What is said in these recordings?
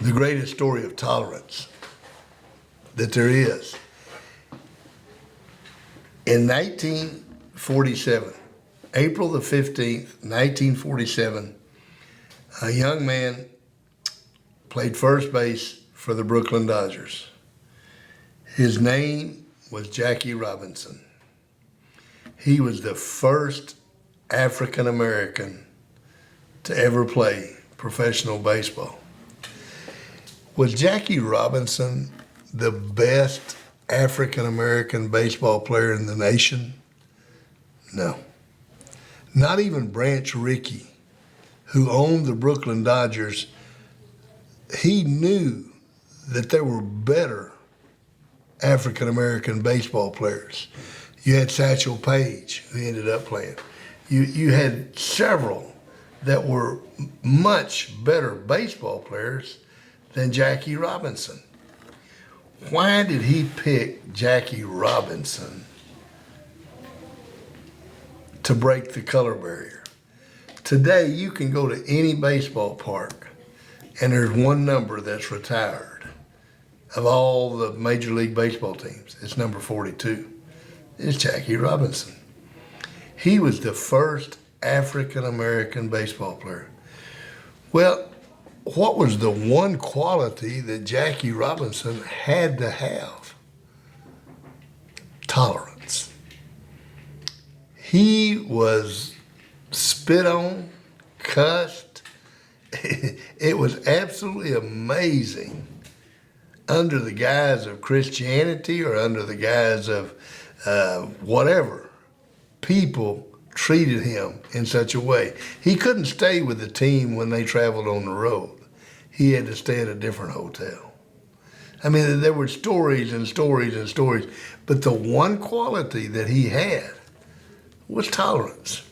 the greatest story of tolerance that there is. In 1947, April the 15th, 1947, a young man played first base for the Brooklyn Dodgers. His name was Jackie Robinson. He was the first African American to ever play professional baseball. Was Jackie Robinson the best African American baseball player in the nation? No. Not even Branch Rickey, who owned the Brooklyn Dodgers. He knew that there were better African American baseball players. You had Satchel Paige, who ended up playing. You had several that were much better baseball players than Jackie Robinson. Why did he pick Jackie Robinson to break the color barrier? Today, you can go to any baseball park and there's one number that's retired of all the Major League Baseball teams. It's number 42. It's Jackie Robinson. He was the first African American baseball player. Well, what was the one quality that Jackie Robinson had to have? Tolerance. He was spit on, cussed. It was absolutely amazing under the guise of Christianity or under the guise of whatever. People treated him in such a way. He couldn't stay with the team when they traveled on the road. He had to stay at a different hotel. I mean, there were stories and stories and stories, but the one quality that he had was tolerance.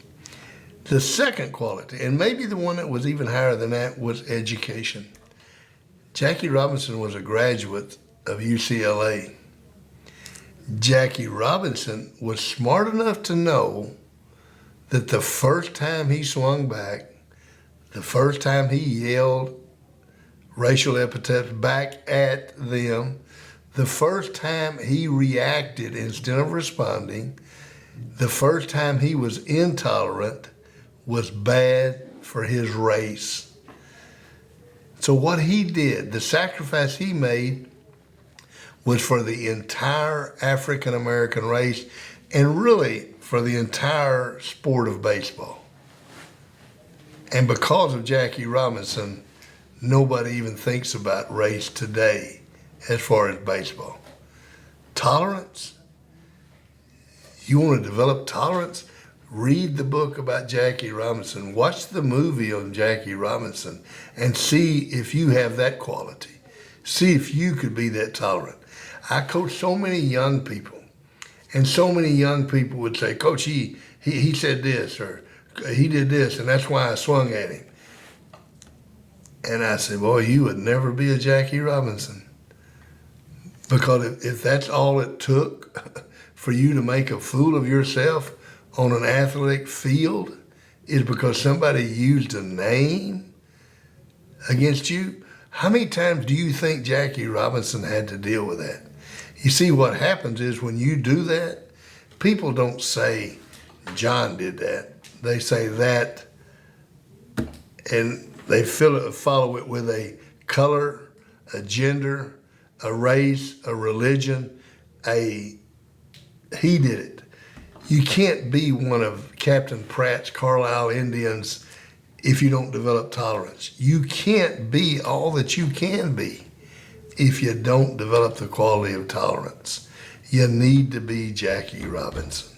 The second quality, and maybe the one that was even higher than that, was education. Jackie Robinson was a graduate of UCLA. Jackie Robinson was smart enough to know that the first time he swung back, the first time he yelled racial epithets back at them, the first time he reacted instead of responding, the first time he was intolerant was bad for his race. So what he did, the sacrifice he made, was for the entire African American race and really for the entire sport of baseball. And because of Jackie Robinson, nobody even thinks about race today as far as baseball. Tolerance? You want to develop tolerance? Read the book about Jackie Robinson. Watch the movie on Jackie Robinson and see if you have that quality. See if you could be that tolerant. I coach so many young people, and so many young people would say, Coach, he said this, or he did this, and that's why I swung at him. And I said, boy, you would never be a Jackie Robinson. Because if that's all it took for you to make a fool of yourself on an athletic field is because somebody used a name against you, how many times do you think Jackie Robinson had to deal with that? You see, what happens is when you do that, people don't say, John did that. They say that, and they follow it with a color, a gender, a race, a religion, he did it. You can't be one of Captain Pratt's Carlisle Indians if you don't develop tolerance. You can't be all that you can be if you don't develop the quality of tolerance. You need to be Jackie Robinson.